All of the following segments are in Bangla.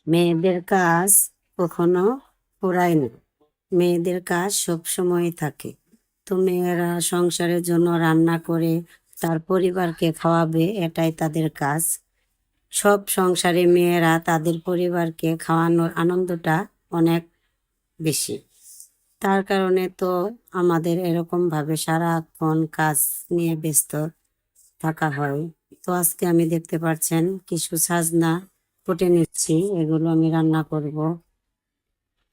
মেয়েদের কাজ কখনো ফুরায় না। মেয়েদের কাজ সব সময় থাকে। তো মেয়েরা সংসারের জন্য রান্না করে তার পরিবারকে খাওয়াবে, এটাই তাদের কাজ। সব সংসারে মেয়েরা তাদের পরিবারকে খাওয়ানোর আনন্দটা অনেক বেশি। তার কারণে তো আমাদের এরকমভাবে সারাক্ষণ কাজ নিয়ে ব্যস্ত থাকা হয়। তো আজকে আমি দেখতে পাচ্ছেন কিছু সাজনা কুটে নিচ্ছি, এগুলো আমি রান্না করব।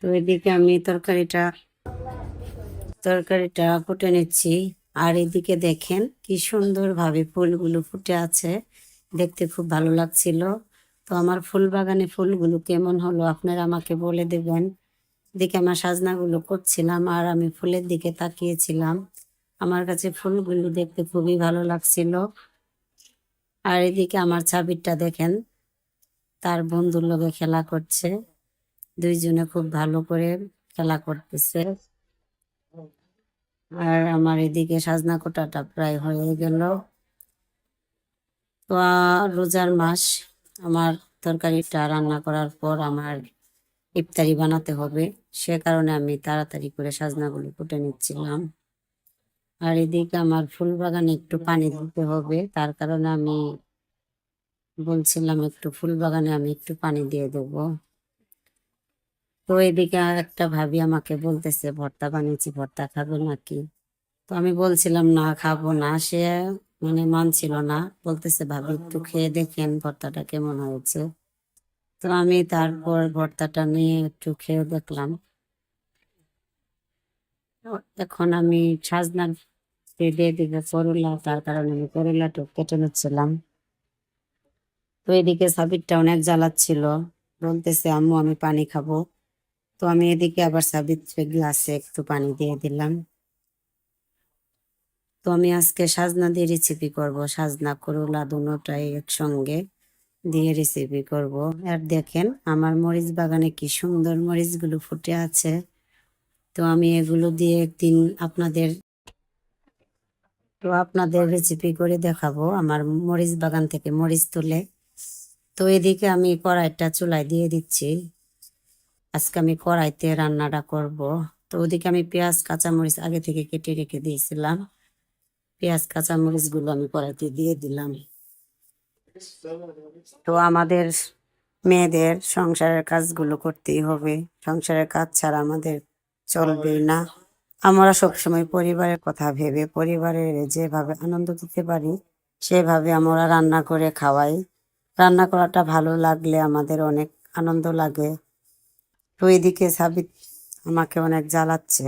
তো এদিকে আমি তরকারিটা ফুটে নিচ্ছি। আর এদিকে দেখেন কি সুন্দরভাবে ফুলগুলো ফুটে আছে, দেখতে খুব ভালো লাগছিল। তো আমার ফুল বাগানে ফুলগুলো কেমন হলো আপনারা আমাকে বলে দেবেন। এদিকে আমার সাজনাগুলো করছিলাম আর আমি ফুলের দিকে তাকিয়েছিলাম। আমার কাছে ফুলগুলো দেখতে খুবই ভালো লাগছিল। আর এদিকে আমার ছাবিরটা দেখেন, তার বন্ধুর লগে খেলা করছে। দুইজনে খুব ভালো করে খেলা করতেছে। আর আমার এদিকে সাজনা কোটাটা প্রায় হয়ে গেল। তো রোজার মাস, আমার তরকারিটা রান্না করার পর আমার ইফতারি বানাতে হবে, সে কারণে আমি তাড়াতাড়ি করে সাজনাগুলো কুটে নিচ্ছিলাম। আর এদিকে আমার ফুল বাগানে একটু পানি দিতে হবে, তার কারণে আমি বলছিলাম একটু ফুল বাগানে আমি একটু পানি দিয়ে দেবো। তো এদিকে একটা ভাবি আমাকে বলতেছে ভর্তা বানিয়েছি, ভর্তা খাবে নাকি? তো আমি বলছিলাম না, খাবো না। সে মানছিল না, বলতেছে ভাবি একটু খেয়ে দেখেন ভর্তাটা কেমন হয়েছে। তো আমি তারপর ভর্তাটা নিয়ে একটু খেয়ে দেখলাম। তো এখন আমি সাজনা দিয়ে দিব করলা, তার কারণে আমি করলাটা কেটে নিচ্ছিলাম। তো এদিকে সাবিরটা অনেক জ্বালাচ্ছিল, বলতেছে আম্মু আমি পানি খাবো। তো আমি এদিকে আবার সাবির গ্লাসে একটু পানি দিয়ে দিলাম। তো আমি আজকে সাজনা দিয়ে রেসিপি করব, সাজনা করলা দুটোটাই একসঙ্গে দিয়ে রেসিপি করব। আর দেখেন আমার মরিচ বাগানে কি সুন্দর মরিচগুলো ফুটে আছে। তো আমি এগুলো দিয়ে একদিন আপনাদের রেসিপি করে দেখাবো, আমার মরিচ বাগান থেকে মরিচ তুলে। তো এদিকে আমি কড়াইটা চুলায় দিয়ে দিচ্ছি। আজকে আমি কড়াইতে রান্নাটা করব। তো ওদিকে আমি পেঁয়াজ কাঁচামরিচ আগে থেকে কেটে রেখে দিয়েছিলাম। পেঁয়াজ কাঁচামরিচ গুলো আমি কড়াইতে দিয়ে দিলাম। তো আমাদের মেয়েদের সংসারের কাজগুলো করতেই হবে, সংসারের কাজ ছাড়া আমাদের চলবে না। আমরা সবসময় পরিবারের কথা ভেবে পরিবারের যেভাবে আনন্দ দিতে পারি সেভাবে আমরা রান্না করে খাওয়াই। রান্না করাটা ভালো লাগলে আমাদের অনেক আনন্দ লাগে। তো এদিকে সাবিত আমাকে অনেক জ্বালাচ্ছে।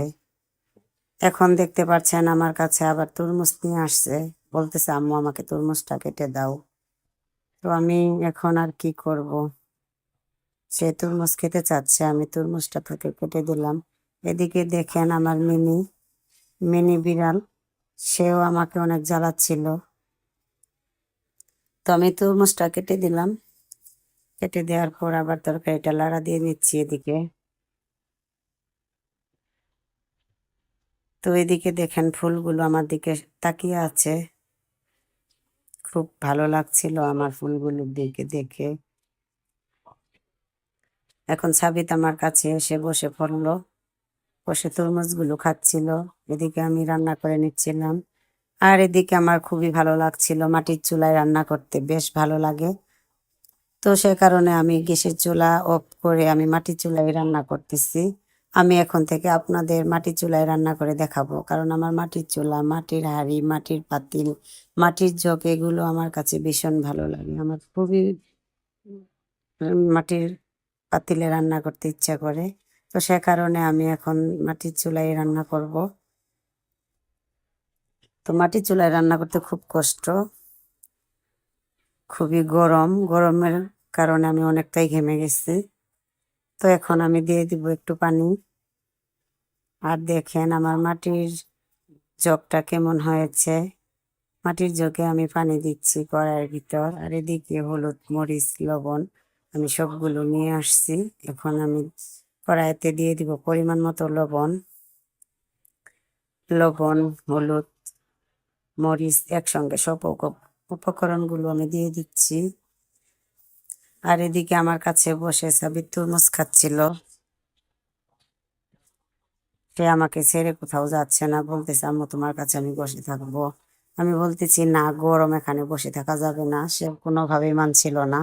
এখন দেখতে পাচ্ছেন আমার কাছে আবার তরমুজ নিয়ে আসছে, বলতেছে আম্মু আমাকে তরমুজটা কেটে দাও। তো আমি এখন আর কি করব, সে তরমুজ খেতে চাচ্ছে, আমি তরমুজটা থেকে কেটে দিলাম। এদিকে দেখেন আমার মিনি মিনি বিড়াল, সেও আমাকে অনেক জ্বালাচ্ছিল। তো আমি তরমুজটা কেটে দিলাম। কেটে দেওয়ার পর আবার তরকারিটা লাড়া দিয়ে নিচ্ছি এদিকে। তো এদিকে দেখেন ফুলগুলো আমার দিকে তাকিয়ে আছে, খুব ভালো লাগছিল আমার ফুলগুলোর দিকে দেখে। এখন সাবিত আমার কাছে এসে বসে পড়লো, বসে তরমুজগুলো খাচ্ছিল। এদিকে আমি রান্না করে নিচ্ছিলাম। আর এদিকে আমার খুবই ভালো লাগছিল, মাটির চুলায় রান্না করতে বেশ ভালো লাগে। তো সে কারণে আমি গ্যাসের চুলা অফ করে আমি মাটির চুলায় রান্না করতেছি। আমি এখন থেকে আপনাদের মাটির চুলায় রান্না করে দেখাবো, কারণ আমার মাটির চুলা, মাটির হাঁড়ি, মাটির পাতিল, মাটির জগ এগুলো আমার কাছে ভীষণ ভালো লাগে। আমার খুবই মাটির পাতিলে রান্না করতে ইচ্ছা করে। তো সে কারণে আমি এখন মাটির চুলায় রান্না করব। তো মাটির চুলায় রান্না করতে খুব কষ্ট, খুবই গরম, গরমের কারণে আমি অনেকটাই ঘেমে গেছি। তো এখন আমি দিয়ে দিব একটু পানি। আর দেখেন আমার মাটির জগটা কেমন হয়েছে। মাটির জগে আমি পানি দিচ্ছি কড়াইয়ের ভিতর। আর এদিকে হলুদ মরিচ লবণ আমি সবগুলো নিয়ে আসছি। এখন আমি কড়াইতে দিয়ে দিব পরিমাণ মতো লবণ। লবণ, হলুদ, মরিচ একসঙ্গে সব উপকরণগুলো আমি দিয়ে দিচ্ছি। আর এদিকে আমার কাছে বসে সাবিত তরমুজ খাচ্ছিল। সে আমাকে ছেড়ে কোথাও যাচ্ছে না, বলতেছে আম্মু তোমার কাছে আমি বসে থাকবো। আমি বলতেছি না, গরম, এখানে বসে থাকা যাবে না। সে কোনোভাবেই মানছিল না।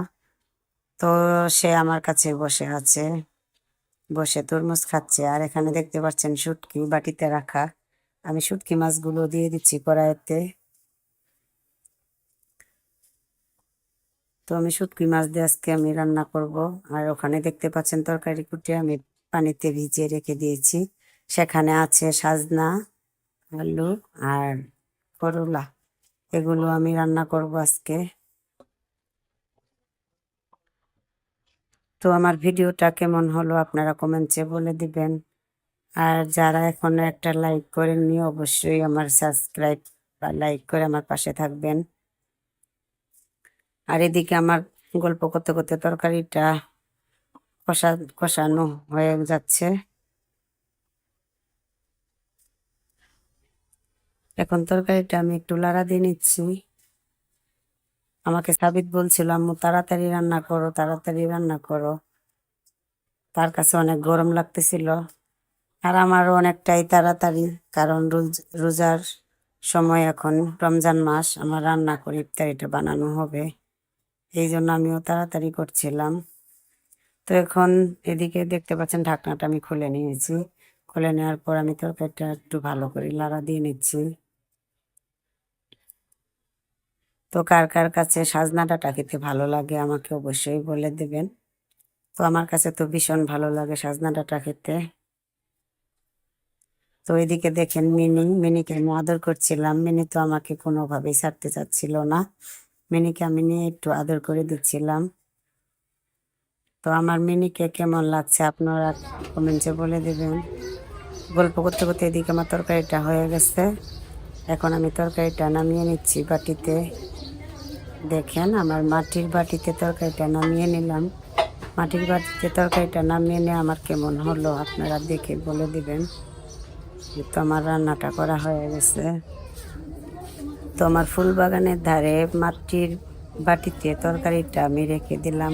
তো সে আমার কাছে বসে আছে, বসে তরমুজ খাচ্ছে। আর এখানে দেখতে পাচ্ছেন শুটকি বাটিতে রাখা। আমি শুটকি মাছগুলো দিয়ে দিচ্ছি কড়াইতে। তো আমি শুটকি মাছ দিয়ে আজকে আমি রান্না করব। আর ওখানে দেখতে পাচ্ছেন তরকারি কুটে আমি পানিতে ভিজিয়ে রেখে দিয়েছি। সেখানে আছে সাজনা, আলু আর করলা। এগুলো আমি রান্না করব আজকে। তো আমার ভিডিওটা কেমন হলো আপনারা কমেন্টসে বলে দিবেন। আর যারা এখনো একটা লাইক করেননি অবশ্যই আমার সাবস্ক্রাইব বা লাইক করে আমার পাশে থাকবেন। আর এদিকে আমার গল্প করতে করতে তরকারিটা কষানো হয়ে যাচ্ছে। এখন তরকারিটা আমি একটু লাড়া দিয়ে নিচ্ছি। আমাকে সাবিত বলছিল আম্মু তাড়াতাড়ি রান্না করো, তাড়াতাড়ি রান্না করো। তার কাছে অনেক গরম লাগতেছিল। আর আমারও অনেকটাই তাড়াতাড়ি, কারণ রোজার সময়, এখন রমজান মাস, আমার রান্না করে ইফতারিটা বানানো হবে। এই জন্য আমিও তাড়াতাড়ি করছিলাম। তো এখন এদিকে দেখতে পাচ্ছেন ঢাকনাটা আমি খুলে নিয়েছি। খুলে নেওয়ার পর আমি তরকারিটা একটু ভালো করে লাড়া দিয়ে নিচ্ছি। তো কার কার কাছে সাজনা ডাঁটা খেতে ভালো লাগে আমাকে অবশ্যই বলে দেবেন। তো আমার কাছে তো ভীষণ ভালো লাগে সাজনা ডাঁটা খেতে। তো এদিকে দেখেন মিনিকে আমি আদর করছিলাম। মিনি তো আমাকে কোনোভাবেই ছাড়তে চাচ্ছিল না। মিনিকে আমি নিয়ে একটু আদর করে দিচ্ছিলাম। তো আমার মিনিকে কেমন লাগছে আপনারা কমেন্টে বলে দেবেন। গল্প করতে করতে এদিকে আমার তরকারিটা হয়ে গেছে। এখন আমি তরকারিটা নামিয়ে নিচ্ছি বাটিতে। দেখেন আমার মাটির বাটিতে তরকারিটা নামিয়ে নিলাম। মাটির বাটিতে তরকারিটা নামিয়ে নিয়ে আমার কেমন হলো আপনারা দেখে বলে দিবেন। তো আমার রান্নাটা করা হয়ে গেছে। তো আমার ফুল বাগানের ধারে মাটির বাটিতে তরকারিটা আমি রেখে দিলাম।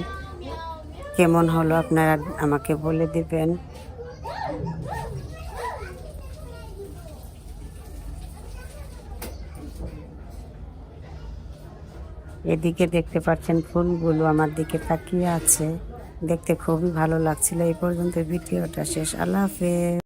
কেমন হলো আপনারা আমাকে বলে দিবেন। এদিকে দেখতে পাচ্ছেন ফুলগুলো আমার দিকে তাকিয়ে আছে। দেখতে খুবই ভালো লাগছিল। এই পর্যন্ত ভিডিওটা শেষ। আল্লাহ হাফেজ।